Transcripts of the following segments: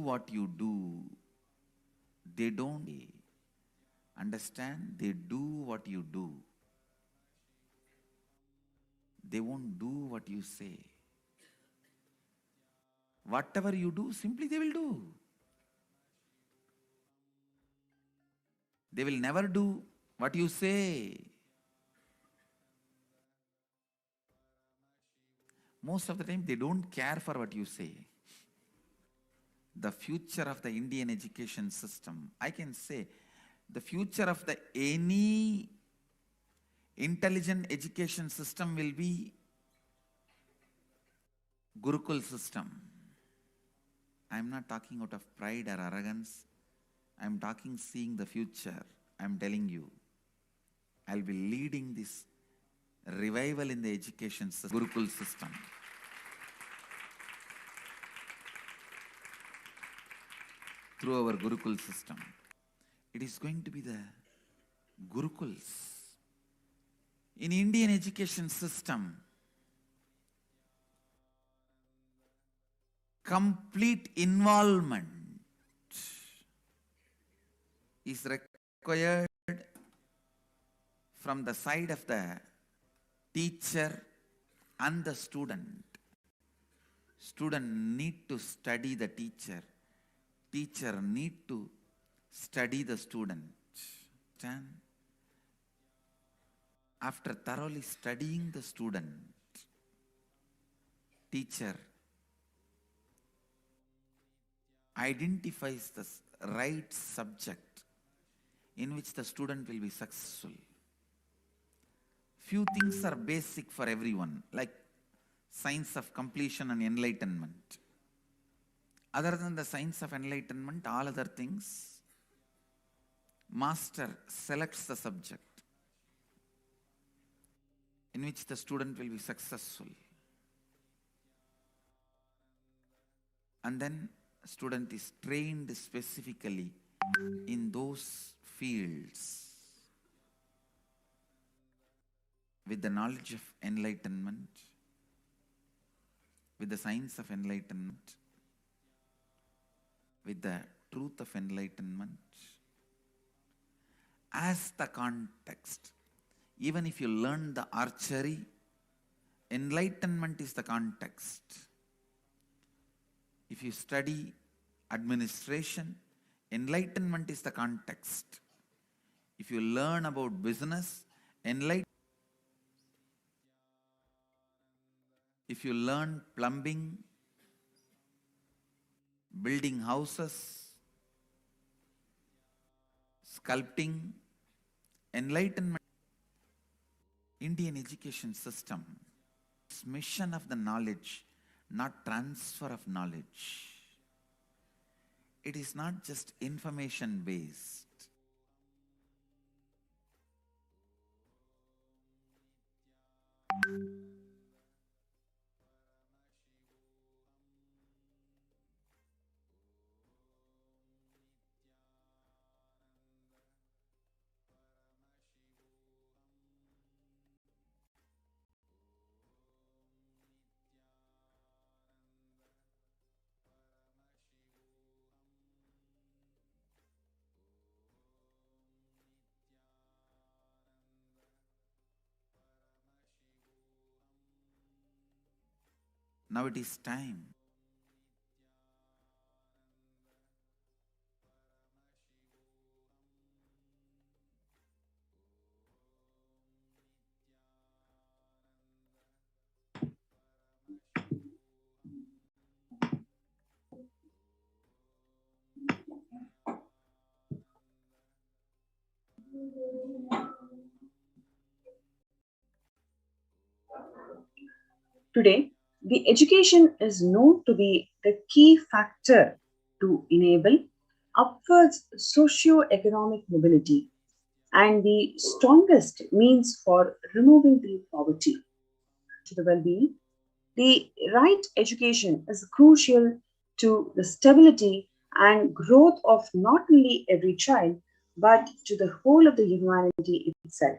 what you do. They don't understand. They do what you do. They won't do what you say. Whatever you do, simply they will do. They will never do what you say. Most of the time, they don't care for what you say. The future of the Indian education system, I can say, the future of any intelligent education system will be Gurukul system. I am not talking out of pride or arrogance. I am talking seeing the future. I am telling you, I will be leading this revival in the education system, Gurukul system. Through our Gurukul system. It is going to be the Gurukuls. In Indian education system, complete involvement is required from the side of the teacher and the student. Student need to study the teacher. Teacher need to study the student. After thoroughly studying the student, teacher identifies the right subject in which the student will be successful. Few things are basic for everyone, like science of completion and enlightenment. Other than the science of enlightenment, all other things, master selects the subject in which the student will be successful. And then student is trained specifically in those fields with the knowledge of enlightenment, with the science of enlightenment, with the truth of enlightenment as the context. Even if you learn the archery, enlightenment is the context. If you study administration, enlightenment is the context. If you learn about business, if you learn plumbing, building houses, sculpting, enlightenment. Indian education system, transmission of the knowledge, not transfer of knowledge. It is not just information based. Now it is time. Today, the education is known to be the key factor to enable upwards socio-economic mobility and the strongest means for removing the poverty to the well-being. The right education is crucial to the stability and growth of not only every child, but to the whole of the humanity itself.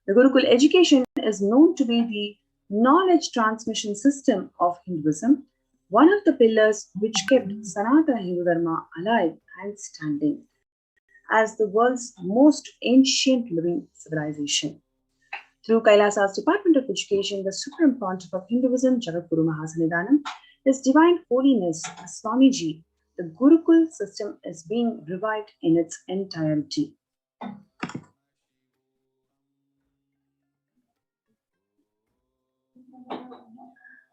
The Gurukul education is known to be the knowledge transmission system of Hinduism, one of the pillars which kept Sanatana Hindu Dharma alive and standing as the world's most ancient living civilization. Through Kailasa's Department of Education, the Supreme Pontiff of Hinduism, Jagadguru Mahasanidanam, His Divine Holiness Swamiji, the Gurukul system is being revived in its entirety.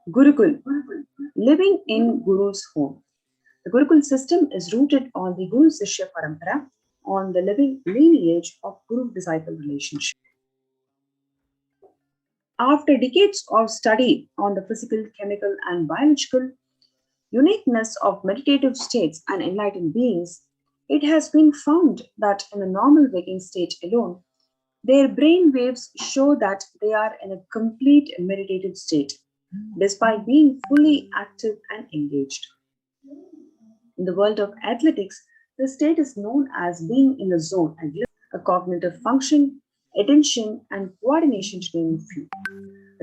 Gurukul, living in Guru's home. The Gurukul system is rooted on the Guru Sishya Parampara, on the living lineage of Guru-disciple relationship. After decades of study on the physical, chemical, and biological uniqueness of meditative states and enlightened beings, it has been found that in a normal waking state alone, their brain waves show that they are in a complete meditative state, despite being fully active and engaged. In the world of athletics, the state is known as being in the zone, a cognitive function, attention, and coordination, to name a few.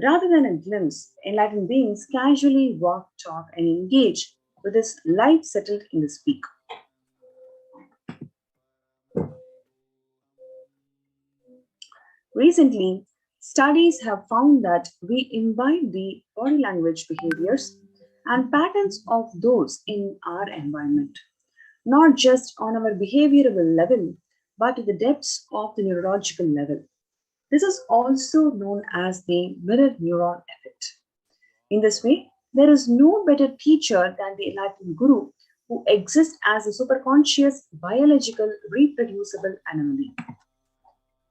Rather than a glimpse, enlightened beings casually walk, talk, and engage with this life settled in the speak. Recently, studies have found that we imbibe the body language behaviors and patterns of those in our environment, not just on our behavioral level, but at the depths of the neurological level. This is also known as the mirror neuron effect. In this way, there is no better teacher than the enlightened Guru, who exists as a superconscious, biological, reproducible anomaly.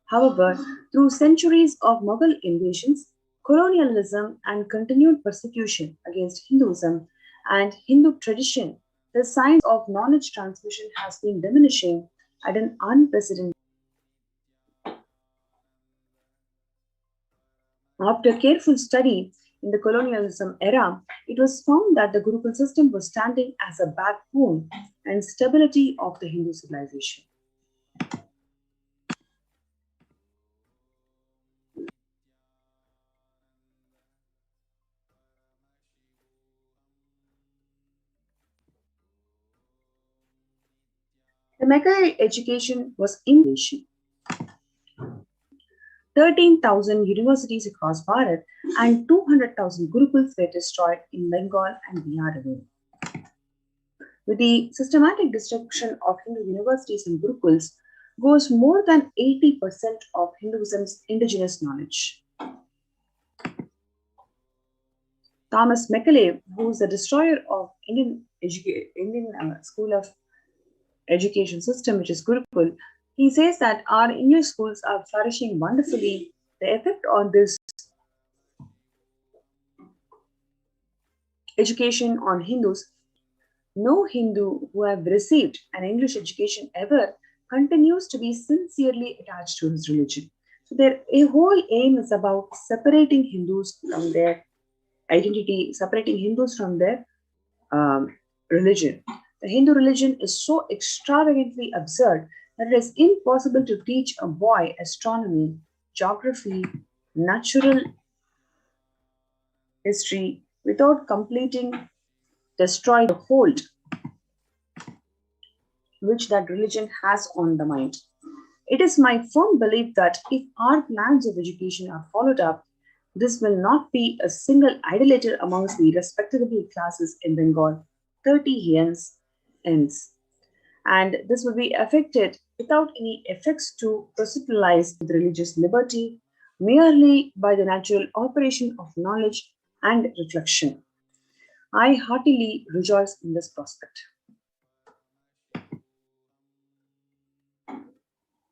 However, through centuries of Mughal invasions, colonialism, and continued persecution against Hinduism and Hindu tradition, the science of knowledge transmission has been diminishing at an unprecedented rate. After careful study in the colonialism era, it was found that the Gurukul system was standing as a backbone and stability of the Hindu civilization. The mega education was innovation. 13,000 universities across Bharat and 200,000 Gurukuls were destroyed in Bengal and Bihar alone. With the systematic destruction of Hindu universities and Gurukuls goes more than 80% of Hinduism's indigenous knowledge. Thomas Macaulay, who is the destroyer of Indian school of education system, which is Gurukul, he says that our English schools are flourishing wonderfully. The effect on this education on Hindus, no Hindu who have received an English education ever continues to be sincerely attached to his religion. So their whole aim is about separating Hindus from their identity, separating Hindus from their religion. The Hindu religion is so extravagantly absurd that it is impossible to teach a boy astronomy, geography, natural history without destroying the hold which that religion has on the mind. It is my firm belief that if our plans of education are followed up, this will not be a single idolater amongst the respectable classes in Bengal, 30 ends. And this will be affected without any effects to proselytize with religious liberty, merely by the natural operation of knowledge and reflection. I heartily rejoice in this prospect.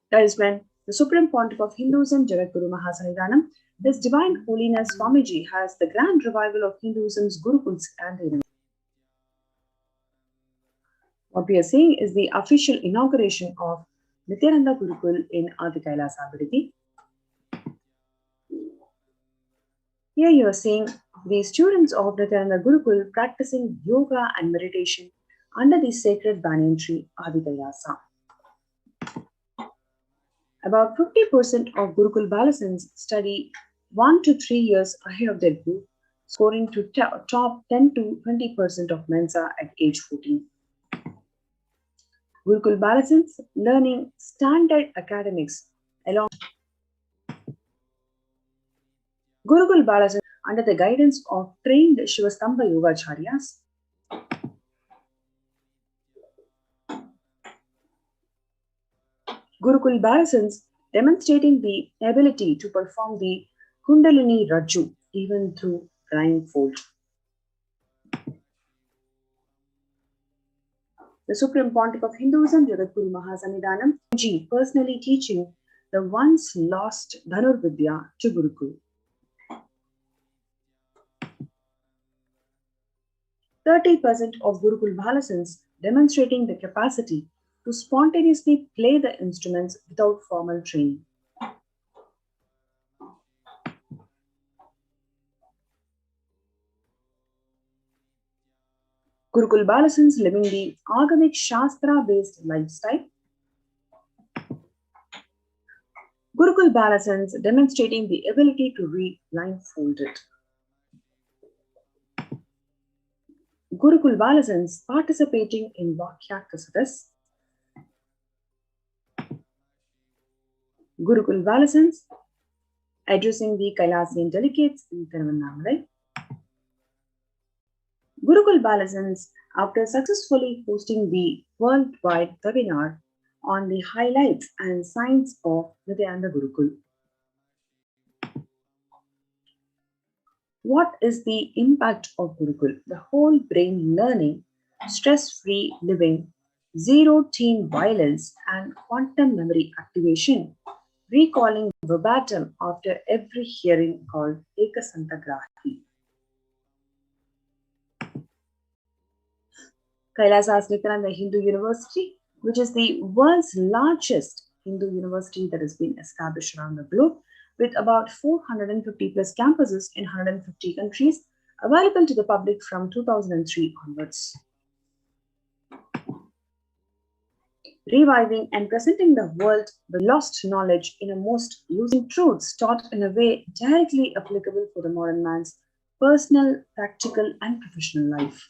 That is when the Supreme Pontiff of Hinduism, Jagadguru Mahasanidanam, His Divine Holiness Swamiji, has the grand revival of Hinduism's Gurukuls and the university. What we are seeing is the official inauguration of Nithyananda Gurukul in Adi Kailasa. Here you are seeing the students of Nithyananda Gurukul practicing yoga and meditation under the sacred banyan tree Adi Kailasa. About 50% of Gurukul Balasins study 1 to 3 years ahead of their group scoring to top 10 to 20% of Mensa at age 14. Gurukul Balasans learning standard academics along Gurukul Balasans under the guidance of trained Shivastamba Yogacharyas. Gurukul Balasans demonstrating the ability to perform the Kundalini Raju even through blindfold. The Supreme Pontiff of Hinduism, Jagadguru Mahasannidhanam, Ji, personally teaching the once lost Dhanurvidya to Gurukul. 30% of Gurukul Balasans demonstrating the capacity to spontaneously play the instruments without formal training. Gurukul Balasans living the Agamic Shastra-based lifestyle. Gurukul Balasans demonstrating the ability to read blindfolded. Gurukul Balasans participating in Vakya Kasadas. Gurukul Balasans addressing the Kailasian delegates in Thiruvannamalai. Gurukul Balasans, after successfully hosting the worldwide webinar on the highlights and signs of Nithyananda Gurukul. What is the impact of Gurukul? The whole brain learning, stress-free living, zero teen violence, and quantum memory activation, recalling verbatim after every hearing called Ekasantagrahi. Kailasa Nithyananda Hindu University, which is the world's largest Hindu university that has been established around the globe, with about 450 plus campuses in 150 countries, available to the public from 2003 onwards. Reviving and presenting the world the lost knowledge in a most using truths taught in a way directly applicable for the modern man's personal, practical, and professional life.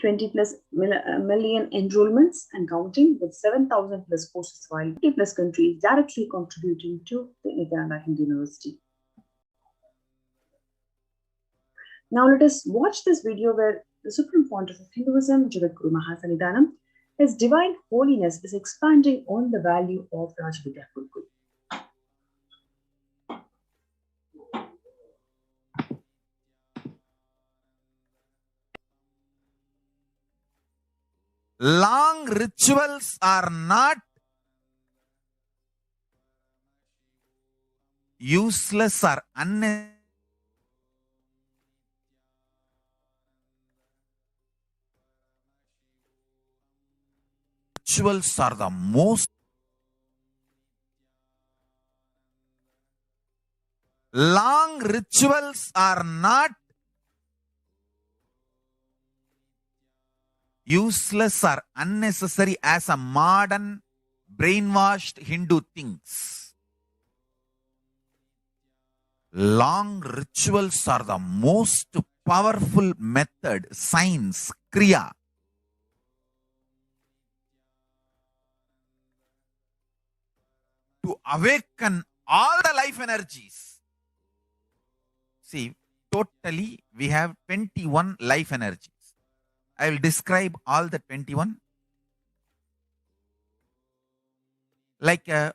20 plus million enrollments and counting, with 7,000 plus courses, while 50 plus countries directly contributing to the Nithyananda Hindu University. Now let us watch this video where the Supreme Pontiff of Hinduism, Jagadguru Mahasannidhanam, His Divine Holiness is expanding on the value of Rajavidya Gurukul. Long rituals are not useless or unnecessary. Rituals are the most. Long rituals are not useless or unnecessary as a modern brainwashed Hindu thinks. Long rituals are the most powerful method, science, kriya, to awaken all the life energies. See, totally we have 21 life energies. I will describe all the 21 like a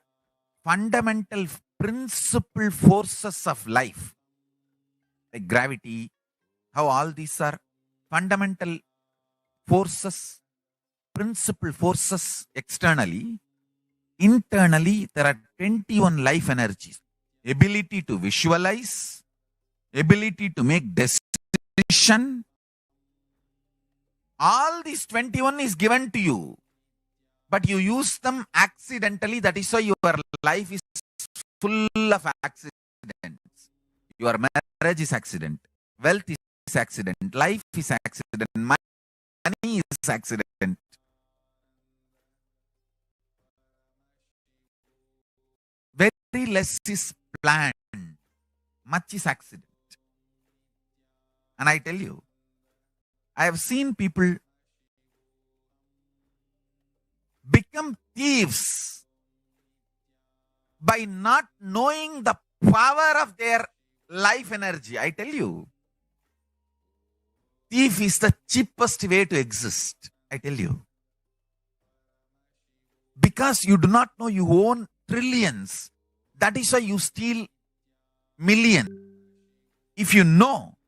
fundamental principal forces of life, like gravity, how all these are fundamental forces, principal forces externally. Internally, there are 21 life energies. Ability to visualize, ability to make decision. All these 21 is given to you, but you use them accidentally. That is why your life is full of accidents. Your marriage is accident, wealth is accident, life is accident, money is accident. Very less is planned, much is accident. And I tell you, I have seen people become thieves by not knowing the power of their life energy. I tell you, thief is the cheapest way to exist. I tell you. Because you do not know you own trillions. That is why you steal millions. If you know